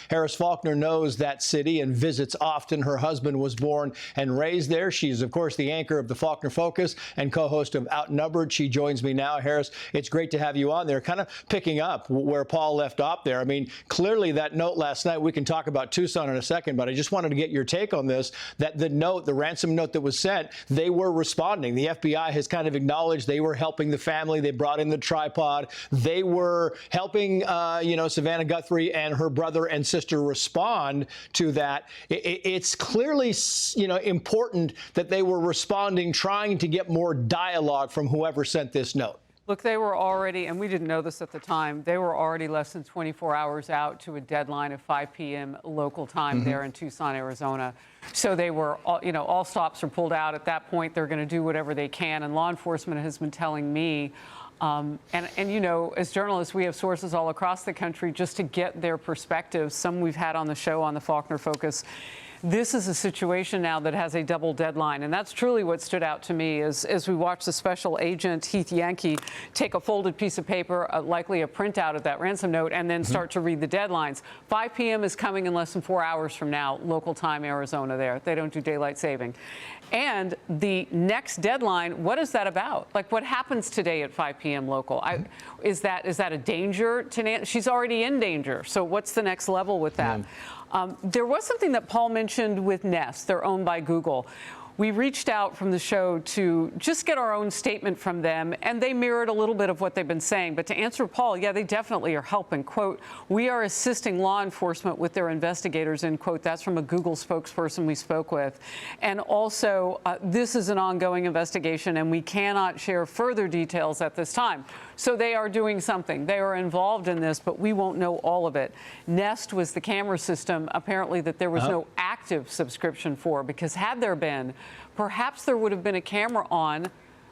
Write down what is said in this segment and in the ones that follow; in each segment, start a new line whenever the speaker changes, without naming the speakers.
Harris Faulkner knows that city and visits often. Her husband was born and raised there. She's, of course, the anchor of the Faulkner Focus and co-host of Outnumbered. She joins me now. Harris, it's great to have you on there. Kind of picking up where Paul left off there. I mean, clearly that note last night, we can talk about Tucson in a second, but I just wanted to get your take on this, that the note, the ransom note that was sent, they were responding. The FBI has kind of acknowledged they were helping the family. They brought in the tripod. They were helping, Savannah Guthrie and her brother and sister respond to that. It's clearly, important that they were responding, trying to get more dialogue from whoever sent this note.
Look, they were already, and we didn't know this at the time, they were already less than 24 hours out to a deadline of 5 p.m. local time there in Tucson, Arizona. So they were, all stops were pulled out. At that point, they're going to do whatever they can. And law enforcement has been telling me, as journalists, we have sources all across the country just to get their perspectives. Some we've had on the show on the Faulkner Focus. This is a situation now that has a double deadline, and that's truly what stood out to me as we watched the special agent Heath Yankee take a folded piece of paper, likely a printout of that ransom note, and then start to read the deadlines. 5 p.m. is coming in less than 4 hours from now, local time, Arizona there. They don't do daylight saving. And the next deadline, what is that about? Like, what happens today at 5 p.m. local? Is that a danger to Nancy? She's already in danger. So what's the next level with that? There was something that Paul mentioned with Nest. They're owned by Google. We reached out from the show to just get our own statement from them, and they mirrored a little bit of what they've been saying. But to answer Paul, yeah, they definitely are helping. Quote, we are assisting law enforcement with their investigators, end quote. That's from a Google spokesperson we spoke with. And also, this is an ongoing investigation, and we cannot share further details at this time. So they are doing something. They are involved in this, but we won't know all of it. Nest was the camera system, apparently, that there was no active subscription for, because had there been, perhaps there would have been a camera on.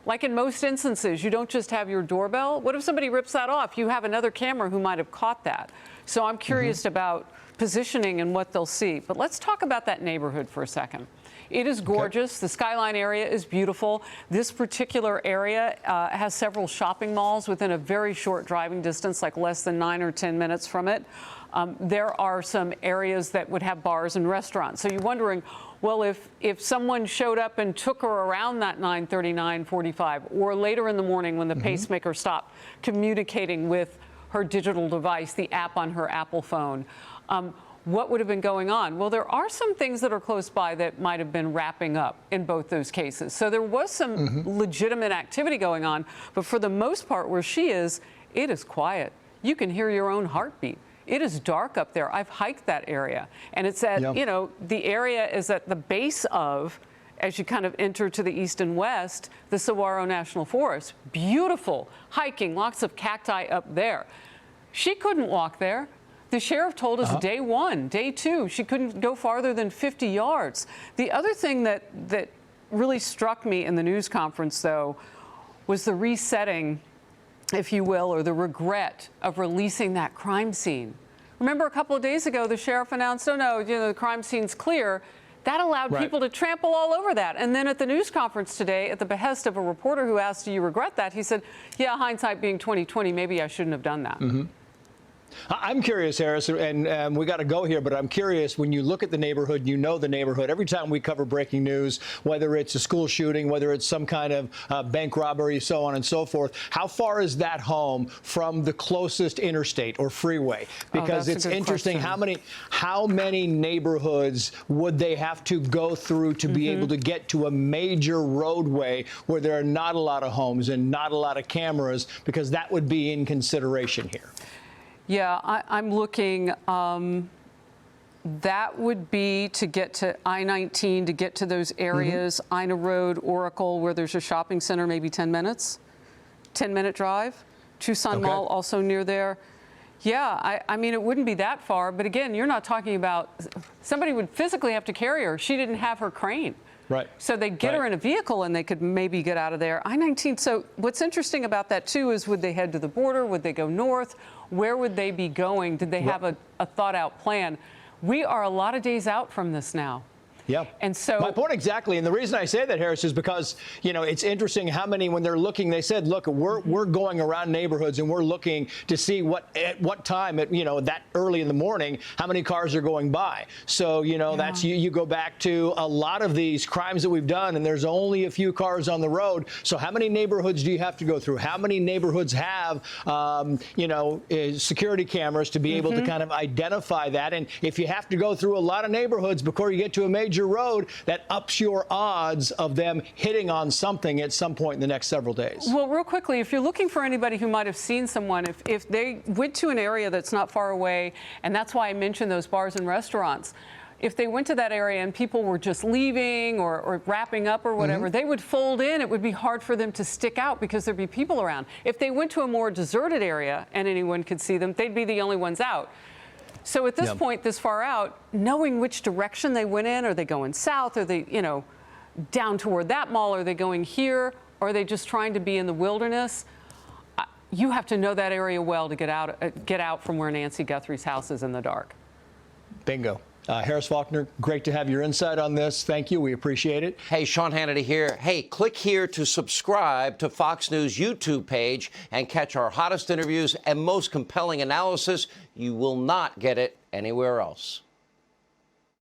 Like in most instances, you don't just have your doorbell. What if somebody rips that off? You have another camera who might have caught that. So I'm curious about positioning and what they'll see. But let's talk about that neighborhood for a second. It is gorgeous. The Skyline area is beautiful. This particular area has several shopping malls within a very short driving distance, like less than 9 or 10 minutes from it. There are some areas that would have bars and restaurants. So you're wondering, well, if someone showed up and took her around that 9:30, 9:45, or later in the morning when the pacemaker stopped, communicating with her digital device, the app on her Apple phone, what would have been going on? Well, there are some things that are close by that might have been wrapping up in both those cases. So there was some legitimate activity going on, but for the most part where she is, it is quiet. You can hear your own heartbeat. It is dark up there. I've hiked that area, and it's at, the area is at the base of, as you kind of enter to the east and west, the Saguaro National Forest. Beautiful hiking, lots of cacti up there. She couldn't walk there. The sheriff told us day one, day two, she couldn't go farther than 50 yards. The other thing that really struck me in the news conference, though, was the resetting, if you will, or the regret of releasing that crime scene. Remember a couple of days ago, the sheriff announced, oh, no, the crime scene's clear. That allowed people to trample all over that. And then at the news conference today, at the behest of a reporter who asked, do you regret that? He said, yeah, hindsight being 20/20, maybe I shouldn't have done that.
I'm curious, Harris, and we got to go here, but I'm curious, when you look at the neighborhood, you know the neighborhood. Every time we cover breaking news, whether it's a school shooting, whether it's some kind of bank robbery, so on and so forth, how far is that home from the closest interstate or freeway? Because it's interesting, how many neighborhoods would they have to go through to be able to get to a major roadway where there are not a lot of homes and not a lot of cameras, because that would be in consideration here.
Yeah, I'm looking, that would be to get to I-19, to get to those areas, Ina Road, Oracle, where there's a shopping center, maybe 10 minutes, 10-minute drive. Tucson Mall also near there. Yeah, I mean, it wouldn't be that far, but again, you're not talking about, somebody would physically have to carry her. She didn't have her crane.
Right.
So they'd get her in a vehicle and they could maybe get out of there. I-19, so what's interesting about that too is, would they head to the border? Would they go north? Where would they be going? Did they have a thought out plan? We are a lot of days out from this now.
Yeah.
And so
my point exactly. And the reason I say that, Harris, is because, you know, it's interesting how many, when they're looking, they said, look, we're going around neighborhoods and we're looking to see at what time, you know, that early in the morning, how many cars are going by. So, you know, that's you go back to a lot of these crimes that we've done, and there's only a few cars on the road. So how many neighborhoods do you have to go through? How many neighborhoods have, you know, security cameras to be able to kind of identify that? And if you have to go through a lot of neighborhoods before you get to a major road, that ups your odds of them hitting on something at some point in the next several days.
Well, real quickly, if you're looking for anybody who might have seen someone, if they went to an area that's not far away, and that's why I mentioned those bars and restaurants, if they went to that area and people were just leaving or wrapping up or whatever, they would fold in. It would be hard for them to stick out because there'd be people around. If they went to a more deserted area and anyone could see them, they'd be the only ones out. So at this point, this far out, knowing which direction they went in, are they going south? Are they, you know, down toward that mall? Are they going here? Or are they just trying to be in the wilderness? You have to know that area well to get out from where Nancy Guthrie's house is in the dark.
Bingo. Harris Faulkner, great to have your insight on this. Thank you. We appreciate it.
Hey, Sean Hannity here. Hey, click here to subscribe to Fox News YouTube page and catch our hottest interviews and most compelling analysis. You will not get it anywhere else.